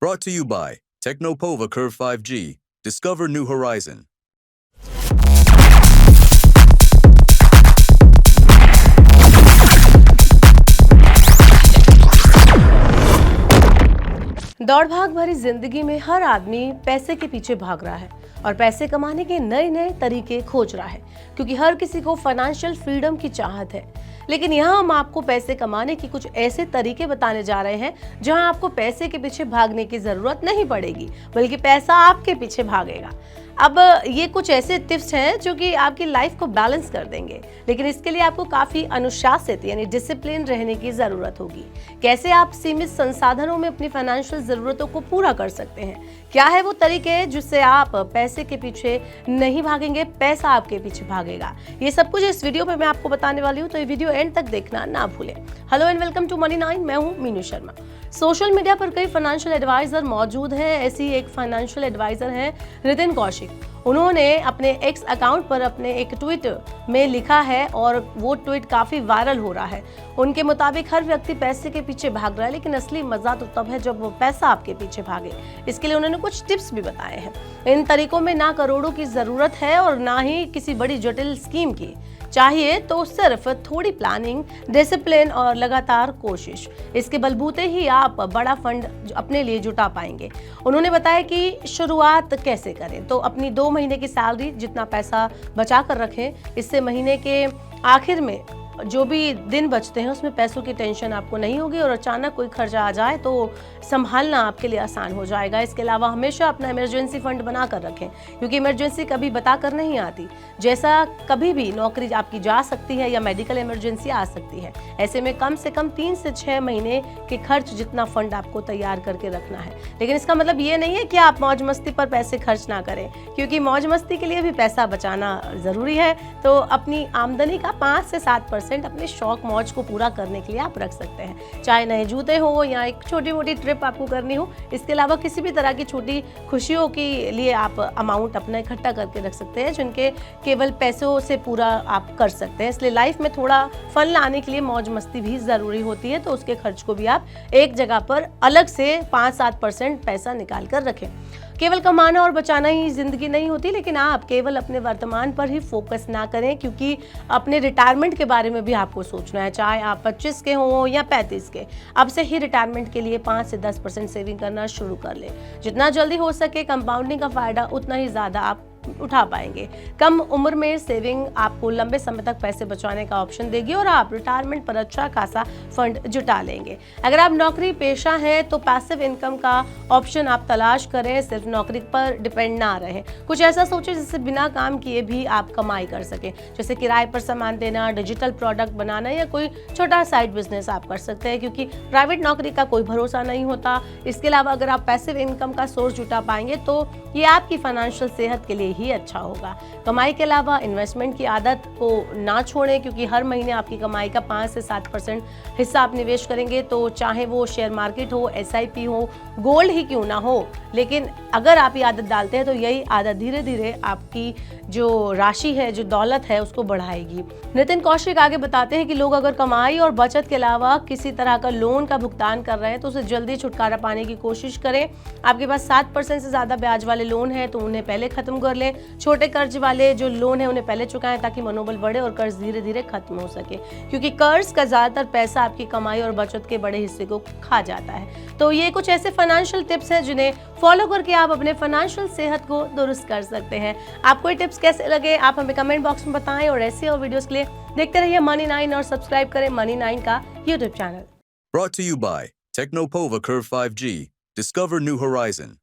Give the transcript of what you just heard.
Brought to you by Technopova Curve 5G. Discover new horizon. दौड़ भाग भरी जिंदगी में हर आदमी पैसे के पीछे भाग रहा है और पैसे कमाने के नए नए तरीके खोज रहा है, क्योंकि हर किसी को फाइनेंशियल फ्रीडम की चाहत है। लेकिन यहाँ हम आपको पैसे कमाने की कुछ ऐसे तरीके बताने जा रहे हैं जहाँ आपको पैसे के पीछे भागने की जरूरत नहीं पड़ेगी, बल्कि पैसा आपके पीछे भागेगा। अब ये कुछ ऐसे टिप्स हैं जो कि आपकी लाइफ को बैलेंस कर देंगे, लेकिन इसके लिए आपको काफ़ी अनुशासित यानी डिसिप्लिन रहने की ज़रूरत होगी। कैसे आप सीमित संसाधनों में अपनी फाइनेंशियल ज़रूरतों को पूरा कर सकते हैं, क्या है वो तरीके जिससे आप पैसे के पीछे नहीं भागेंगे, पैसा आपके पीछे भागेगा, ये सब कुछ इस वीडियो में मैं आपको बताने वाली हूँ। तो ये वीडियो एंड तक देखना ना भूलें। Hello and welcome to money 9। मैं हूँ मीनू शर्मा। सोशल मीडिया पर कई फाइनेंशियल एडवाइजर मौजूद हैं। ऐसी एक फाइनेंशियल एडवाइजर हैं नितिन कौशिक। उन्होंने अपने एक्स अकाउंट पर अपने एक ट्वीट में लिखा है और वो ट्वीट काफ़ी वायरल हो रहा है। उनके मुताबिक हर व्यक्ति पैसे के पीछे भाग रहा है, लेकिन असली मजा तो तब है जब वो पैसा आपके पीछे भागे। इसके लिए उन्होंने कुछ टिप्स भी बताए हैं। इन तरीकों में ना करोड़ों की ज़रूरत है और ना ही किसी बड़ी जटिल स्कीम की चाहिए, तो सिर्फ थोड़ी प्लानिंग, डिसिप्लिन और लगातार कोशिश, इसके बलबूते ही आप बड़ा फंड अपने लिए जुटा पाएंगे। उन्होंने बताया कि शुरुआत कैसे करें, तो अपनी 2 महीने की सैलरी जितना पैसा बचा कर रखें। इससे महीने के आखिर में जो भी दिन बचते हैं उसमें पैसों की टेंशन आपको नहीं होगी और अचानक कोई खर्चा आ जाए तो संभालना आपके लिए आसान हो जाएगा। इसके अलावा हमेशा अपना इमरजेंसी फंड बना कर रखें, क्योंकि इमरजेंसी कभी बता कर नहीं आती। जैसा कभी भी नौकरी आपकी जा सकती है या मेडिकल इमरजेंसी आ सकती है। ऐसे में कम से कम 3 से 6 महीने के खर्च जितना फंड आपको तैयार करके रखना है। लेकिन इसका मतलब ये नहीं है कि आप मौज मस्ती पर पैसे खर्च ना करें, क्योंकि मौज मस्ती के लिए भी पैसा बचाना ज़रूरी है। तो अपनी आमदनी का 5 से 7% अपने शौक मौज को पूरा करने के लिए आप रख सकते हैं, चाहे नए जूते हो या एक छोटी मोटी ट्रिप आपको करनी हो। इसके अलावा किसी भी तरह की छोटी खुशियों के लिए आप अमाउंट अपना इकट्ठा करके रख सकते हैं, जिनके केवल पैसों से पूरा आप कर सकते हैं। इसलिए लाइफ में थोड़ा फन लाने के लिए मौज मस्ती भी ज़रूरी होती है, तो उसके खर्च को भी आप एक जगह पर अलग से 5-7% पैसा निकाल कर रखें। केवल कमाना और बचाना ही जिंदगी नहीं होती, लेकिन आप केवल अपने वर्तमान पर ही फोकस ना करें, क्योंकि अपने रिटायरमेंट के बारे में भी आपको सोचना है। चाहे आप 25 के हों या 35 के, अब से ही रिटायरमेंट के लिए 5 से 10% सेविंग करना शुरू कर लें। जितना जल्दी हो सके कंपाउंडिंग का फायदा उतना ही ज़्यादा आप उठा पाएंगे। कम उम्र में सेविंग आपको लंबे समय तक पैसे बचाने का ऑप्शन देगी और आप रिटायरमेंट पर अच्छा खासा फंड जुटा लेंगे। अगर आप नौकरी पेशा हैं तो पैसिव इनकम का ऑप्शन आप तलाश करें, सिर्फ नौकरी पर डिपेंड ना रहें। कुछ ऐसा सोचें जिससे बिना काम किए भी आप कमाई कर सकें, जैसे किराए पर सामान देना, डिजिटल प्रोडक्ट बनाना या कोई छोटा साइड बिजनेस आप कर सकते हैं, क्योंकि प्राइवेट नौकरी का कोई भरोसा नहीं होता। इसके अलावा अगर आप पैसिव इनकम का सोर्स जुटा पाएंगे तो ये आपकी फाइनेंशियल सेहत के लिए ही अच्छा होगा। कमाई के अलावा इन्वेस्टमेंट की आदत को ना छोड़ें, क्योंकि हर महीने आपकी कमाई का 5 से 7% हिस्सा आप निवेश करेंगे, तो चाहे वो शेयर मार्केट हो, SIP हो, गोल्ड ही क्यों ना हो, लेकिन अगर आप ये आदत डालते हैं तो यही आदत धीरे धीरे आपकी जो राशि है, जो दौलत है, उसको बढ़ाएगी। नितिन कौशिक आगे बताते हैं कि लोग अगर कमाई और बचत के अलावा किसी तरह का लोन का भुगतान कर रहे हैं तो उसे जल्दी छुटकारा पाने की कोशिश करें। आपके पास 7% से ज़्यादा ब्याज वाले लोन हैं तो उन्हें पहले खत्म कर लें। छोटे कर्ज वाले जो लोन है उन्हें पहले चुकाएं, ताकि मनोबल बढ़े और कर्ज धीरे धीरे खत्म हो सके, क्योंकि कर्ज का ज़्यादातर पैसा आपकी कमाई और बचत के बड़े हिस्से को खा जाता है। तो ये कुछ ऐसे फाइनेंशियल टिप्स हैं जिन्हें फॉलो करके आप अपने फाइनेंशियल सेहत को दुरुस्त कर सकते हैं। आपको ये टिप्स कैसे लगे आप हमें कमेंट बॉक्स में बताएं, और ऐसे और वीडियोस के लिए देखते रहिए मनी 9 और सब्सक्राइब करें मनी 9 का YouTube channel. Brought to you by Technopova Curve 5G. Discover new horizon.